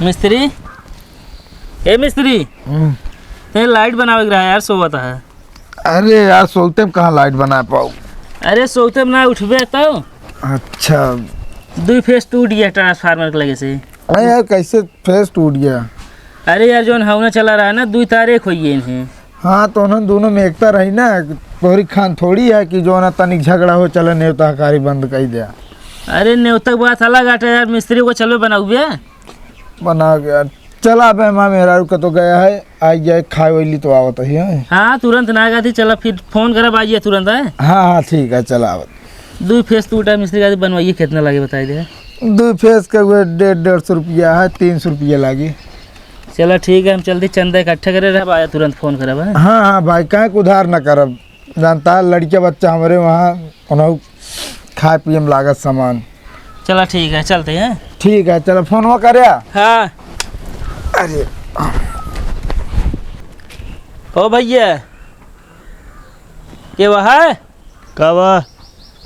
मिस्त्री, ए मिस्त्री, तेरे लाइट बनावे रहा है यार, सोवत है। अरे यार सोलते में कहाँ लाइट बना पाऊँ। अरे सोते में ना उठबे तो। अच्छा, 2 फेस टूट गया ट्रांसफार्मर के लगे से। अरे यार कैसे फेस टूट गया। अरे यार जो हवना चला रहा है ना, 2 तारे खोइए इन्हें। हाँ तो उन्होंने दोनों में एकता रही ना, तोहरी खान थोड़ी है कि जो ना तनिक झगड़ा हो चले नेवता हकारी बंद कर दिया। अरे नेवता की बात अलग आटा यार, मिस्त्री को चलो बनाऊबे। बना गया चला बे माँ मेरा रुका तो गया है, आई जाए खाए वही तो आवत ही है। हाँ तुरंत ना गया थी, चला फिर फोन करब आइए तुरंत है। हाँ हाँ ठीक है चला आवत। 2 फेस टूटा मिस्त्री का बनवाइए, कितना लगे बताई दे। 2 फेस का हुए 150 रुपया है, 300 रुपया लगी। चलो ठीक है, हम जल्दी चंदा इकट्ठा करे रह आया तुरंत फोन करब है। हाँ हाँ भाई कहीं उधार न करब, जानता है लड़के बच्चा हमारे वहाँ उन्होंने खाए पिए में लागत सामान। चलो ठीक है चलते हैं। ठीक है चलो फोन वो करे। हाँ। अरे ओ भैया के वहा है कावा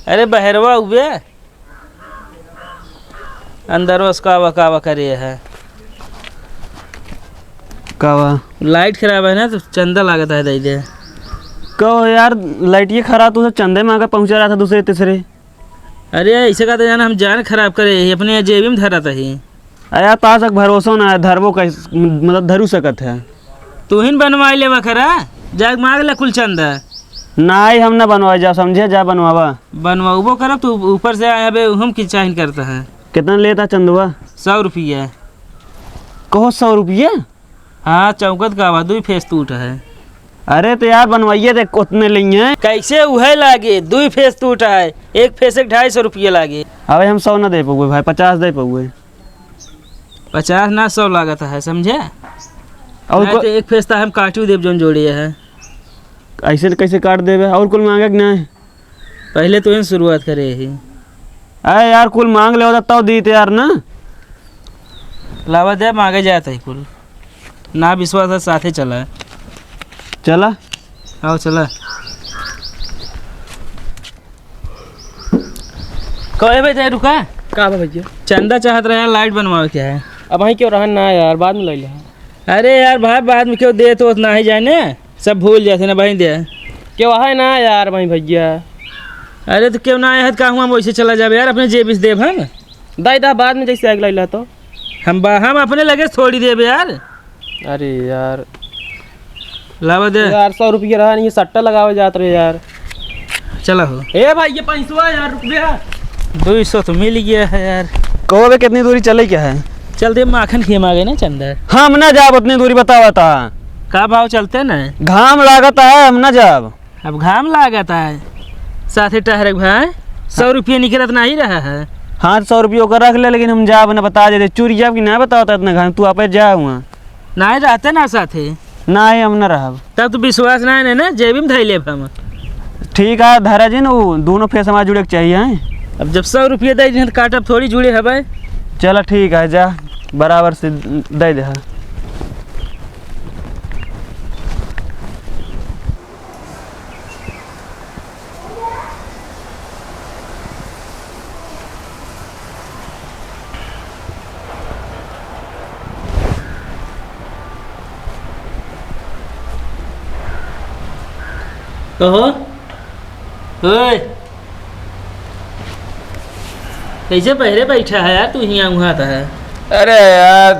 अरे बहरवा उबे अंदर उसका कावा करे है। कावा लाइट खराब है ना तो चंदा लागत है दे दे। कहो यार लाइट ये खराब तो चंदे में आकर पहुंचा रहा था दूसरे तीसरे। अरे ऐसे का तो जाना हम जान खराब करे अपने जेबी में धरा था ही। अरे यार ताज तक भरोसा ना है, धरबो कैसे मतलब धरू सकत है। तू ही बनवाई ले वखरा जाग मांग ले कुल चंदा। नाई हम ना बनवाए जा, समझे जा बनवावा बनवाबो करब तो ऊपर से आया हम की चाहन करता है। कितना लेता चंदुआ? 100 रुपया। कहो 100 रुपये? हाँ चौकत का आवा 2 फेस टूट है। अरे तो यार बनवाइए थे उतने लेंगे। कैसे उहे लागे 2 फेस टूटा है, 1 फेस 250 रुपये लागे। अबे हम 100 ना दे पाऊँ भाई, 50 दे पाऊँ। 50 ना 100 लागत है समझे। और तो 1 फेस हम काटू देव जोन जोड़िए है। ऐसे कैसे काट देवे और कुल मांगे कि नहीं? पहले तो इन शुरुआत करे ही। अरे यार कुल मांग ले होता तब दी थे यार ना। लावा दे मांगे जाता है कुल ना, विश्वास है साथे चला। चला आओ चला। कहे भाई रुका का भैया चंदा चाहत रहे लाइट बनवाओ क्या है। अब वहीं क्यों रहन ना यार, बाद में ले ले। अरे यार भाई बाद में क्यों दे तो ना ही जाने, सब भूल जाते ना भाई दे। क्यों है ना यार वहीं भैया। अरे तो क्यों ना आया का हुआ वैसे चला जाए यार, अपने जेब से देव हम दाई बाद में जैसे आग ला तो हम अपने लगे थोड़ी देव यार। अरे यार लावा दे यार 100 रुपये रहा नहीं, सट्टा लगावे जात रहे यार। चला हो ए भाई ये 500 यार रुपया। 200 तो मिल गया है यार। कहो बे कितनी दूरी चले क्या है? चलते माखन खेमा गए ना चंदा। हम ना जाब उतनी दूरी बतावा था। का भाव चलते ना, घाम लागत है हम ना जाब। अब घाम लागत है साथे टहरक भाई 100 रुपये निकलत ना ही रहा है। हाँ 100 रुपये का रख ले, लेकिन हम जाब ना बता देते चूरी जाब कि ना बताओ इतना घाम तू आप जा हुआ ना ही रहते ना साथे ना ही हम ना रहब। तब तो विश्वास ना है ना जेबी में धैले हम। ठीक है धारा जी ना वो दोनों फेस हमारे जुड़े के चाहिए हैं। अब जब 100 रुपये दे तो काटब थोड़ी जुड़े है भाई। चलो ठीक है जा बराबर से दे दे। कहो ओए कैसे पहरे बैठा है यार तू यहाँ वहाँ था है। अरे यार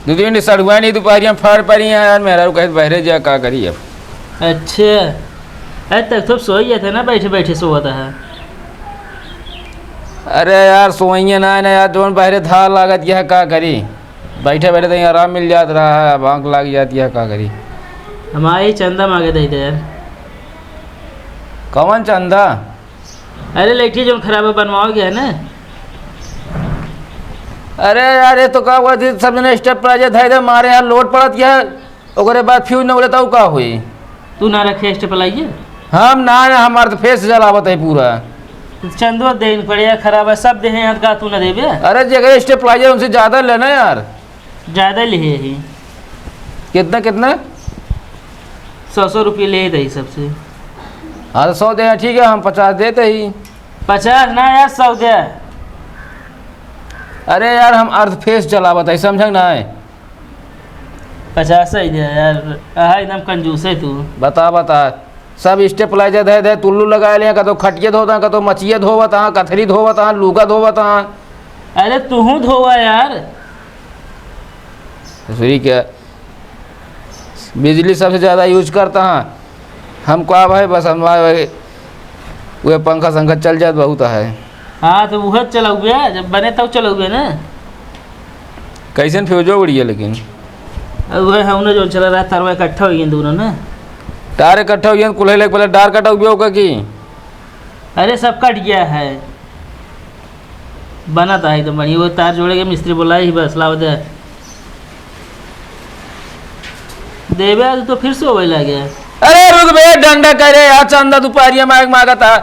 2-3 सड़ुआ नहीं दोपहरिया फर पड़ी है यार, मेरा कहे बहरे जा का करी अब। अच्छा अरे तक तो सो ही था ना, बैठे बैठे सोता है। अरे यार सोइए ना यार, जोन बहरे था लागत यह का करी, बैठे बैठे तो आराम मिल जात रहा है, आँख लग जाती है का करी। हमारे चंदा मांगे दे दे यार। कौन चंदा? अरे लेठी जो खराब बनवाओगे है ना। अरे यार ये तो का हुआ थी सब जने स्टेप पर थे दे मारे यार लोड पड़त या ओकरे बाद फ्यूज न बोले तो का हुई। तू ना रखे स्टेप लाइए हम ना हमारे तो फेस जलावत है पूरा। चंदो देन पड़ेगा खराब है सब दे हाथ का तू ना देबे। अरे जगह स्टेप लाइए उनसे ज़्यादा लेना यार। ज़्यादा ले ही कितना कितना? 100 रुपये ले दे सबसे। हाँ तो 100 दे ठीक है, हम 50 देते ही। 50 ना यार 100 दे। अरे यार हम अर्थ फेस चलावत है, समझ ना है। 50 ही दे यार, एकदम कंजूस है तू। बता बता, सब स्टेपलाइजर दे दे, तुल्लू लगा लिया, कतो खटिए धोता, कतो मचिए धोवत, कथरी धोवत, लूगा धोवत। अरे तू धोवा यार। सही क्या, बिजली सबसे ज़्यादा यूज करता है हमको। अब है बस हमारे वह पंखा संखा चल जाए बहुत है। हाँ तो वह चलाओगे, जब बने तब चलाओगे ना। कैसे फ्यूजो उड़िए, लेकिन अब वह हमने जो चला रहा तार इकट्ठा हो गए दोनों ना। टार इकट्ठा हो गया, कुल्हे लेके पहले डार कटा उपयोग होगा कि। अरे सब कट गया है, बना था एकदम बढ़िया। वो तार जोड़ेगा, मिस्त्री बोला ही बस लाओ दे देवे तो फिर से वही लग गया। अरे रुक बे, डंडा करे यार, चंदा दोपहरिया मांग मांगा था।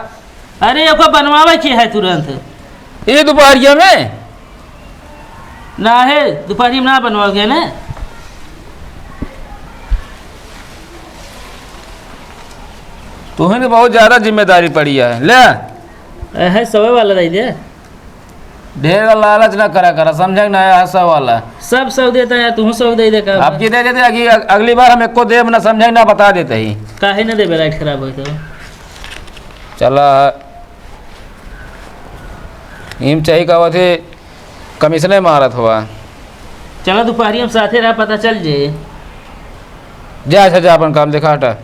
अरे ये बनवावे की है तुरंत ये दोपहरिया में ना है, दोपहरी में ना बनवाओगे ना। तुम्हें तो बहुत ज़्यादा जिम्मेदारी पड़ी है। ले है सवे वाला दे दे, ढेर लालच ना करा करा, समझे ना यार, सब वाला सब सब देता है, तू सब दे दे का। आपकी दे देते, अगली बार हम एक को देव ना, समझे ना, बता देते ही। काहे ना देवे, लाइट खराब हो तो। चला हिम चाहिए का थे, कमीशने मारत हुआ। चलो दोपहरी हम साथे रहा, पता चल जे। जा अच्छा जा, अपन काम देखा हटा।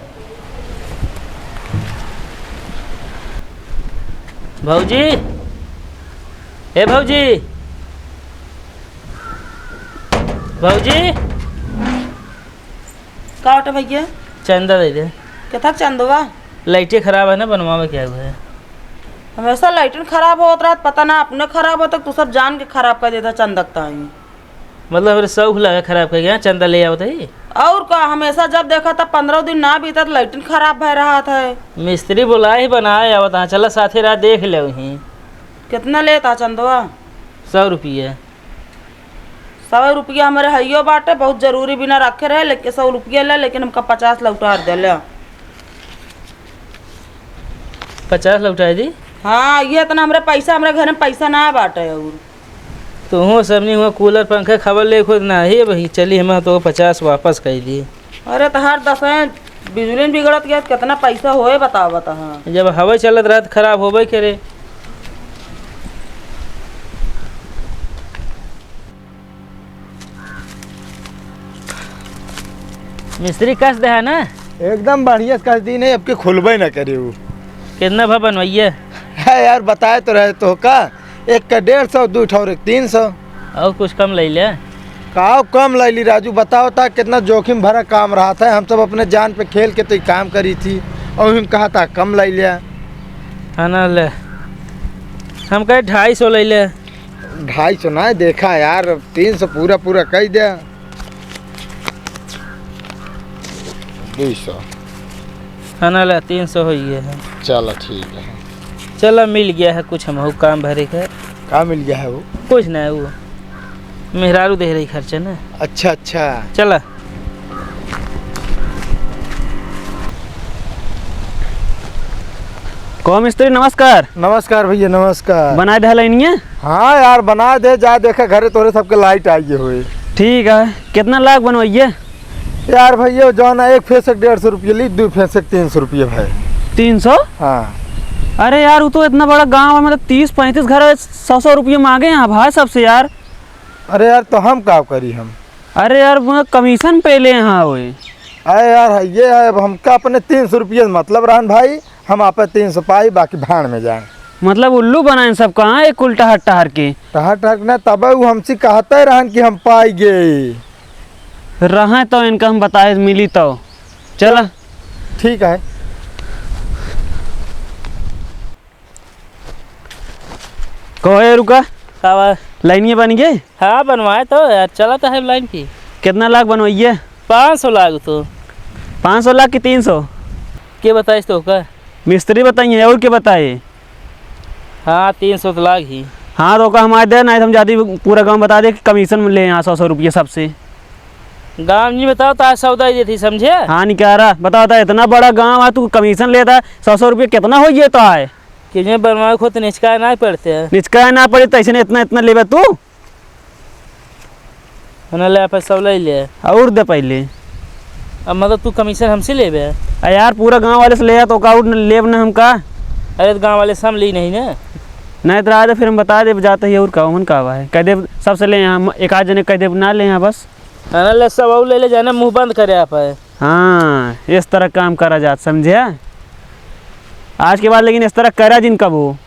भौजी, ए भौजी, भौजी का होता भैया? चंदा दे दे। कितना चंदवा? लाइटें खराब है ना, बनवावे क्या हुआ है। हमेशा लाइटन खराब होत रहा, पता ना अपने खराब होता तू सब जान के खराब कर देता चंदकता ही। मतलब मेरे शौक लगा खराब कर गया, चंदा ले आवत है। और का हमेशा जब देखा था 15 दिन ना बीता तो लाइटन खराब भय रहा था। मिस्त्री बुलाए ही बनाए आवत, हाँ चला साथे रहा, देख ले वहीं। कितना लेता चंदवा? 100 रुपये। 100 रुपया हमारे हइयो बाटे, बहुत जरूरी बिना रखे रहे, लेकिन 100 रुपया ले, लेकिन हमका 50 लौटा दे ले। 50 लौटा दी। हाँ ये इतना हमारे पैसा, हमारे घर में पैसा ना बाटे। और तो हूँ सब नहीं हुआ, कूलर पंखा खबर ले खुद ना ही भाई, चली हमें तो 50 वापस कर दी। अरे तो हर 10 बिजली बिगड़त गया, कितना पैसा होए बताओ बता। हाँ जब हवा चलत रहा तो खराब होबे करे। मिस्त्री कस दे है ना, एकदम बढ़िया कर दी, नहीं अब के खुलबे ना करे वो। कितना भा बनवाइए है यार, बताए तो रहे तो का, एक का 150, दो ठौर 300। और कुछ कम ले ले। का कम लैली राजू, बताओ था कितना जोखिम भरा काम रहा था। हम सब अपने जान पे खेल के तो ये काम करी थी, और हम कहा था कम ले लिया। हाँ ना ले, हम कहे 250 ले ले। 250 ना देखा यार, 300 पूरा पूरा कह दिया। 200 हाँ ना ले, 300 हो गया है। चलो ठीक है। चलो मिल गया है कुछ, हम काम भरे का। का मिल गया है वो? कुछ ना है, वो मेहरारू दे रही खर्चा ना। अच्छा अच्छा। चला को मिस्त्री नमस्कार। नमस्कार भैया, नमस्कार। बनाए दे लाइनिए। हाँ यार बना दे, जा देखा घरे तोरे सबके लाइट आई हुए। ठीक है, कितना लाख बनवाइए? यार भैया जो ना, एक फेसक 150 रुपये ली, 2 फेसक 300 रुपये भाई। 300? हाँ। अरे यार वो तो इतना बड़ा गांव है, मतलब 30-35 घर है, 100 रुपये मांगे यहाँ भाई सबसे यार। अरे यार तो हम का करी हम? अरे यार वो कमीशन पे ले यहाँ हुए। अरे यार ये है, अब हमका अपने 300 रुपये मतलब रहन भाई, हम आप 300 पाई, बाकी भाड़ में जाए। मतलब उल्लू बनाए सब कहाँ एक उल्टा हट्टा हर के टहा टहकना, तब वो हमसे कहते रहन कि हम पाई गए रहा, तो इनका हम बताए मिली तो चला। ठीक है। कहो रुका, कावा। लाइनिए बन गए? हाँ बनवाए तो यार, चला तो है लाइन की। कितना लाख बनवाइए? 500 लाख। तो 500 लाख की 300? के बताइस तो का? मिस्त्री बताइए और क्या बताए? हाँ 300 तो लाख ही। हाँ तो का हमारे दे, नहीं तो हम जाती पूरा गांव बता दे कि कमीशन ले यहाँ 100 रुपये सबसे। गाँव नहीं बताओ तो आज सौदा ही थी, समझे? हाँ नहीं कह रहा, बताओ इतना बड़ा गांव है, तू कमीशन लेता है 100 रुपये, कितना हो ये तो है? कि बनवाए खुद निचका ना पड़ते हैं। निचका ना पड़े तो ऐसे इतना इतना लेबे तू? है ले पैसा ले ले। और दे पहले। अब मतलब तू कमीशन हमसे ले बे? यार पूरा गांव वाले से ले तो का लेब ना हम का। अरे तो गाँव वाले से हम ली नहीं ना। नहीं तो आए तो फिर हम बता दे जाते ही और का मन का है कह दे सबसे ले यहाँ एक आध जने कह दे ना ले यहाँ बस। है ना ले सब और ले ले जाना मुँह बंद करे आप है। हाँ इस तरह काम करा जात समझे आज के बाद लेकिन इस तरह करा जिन कब हो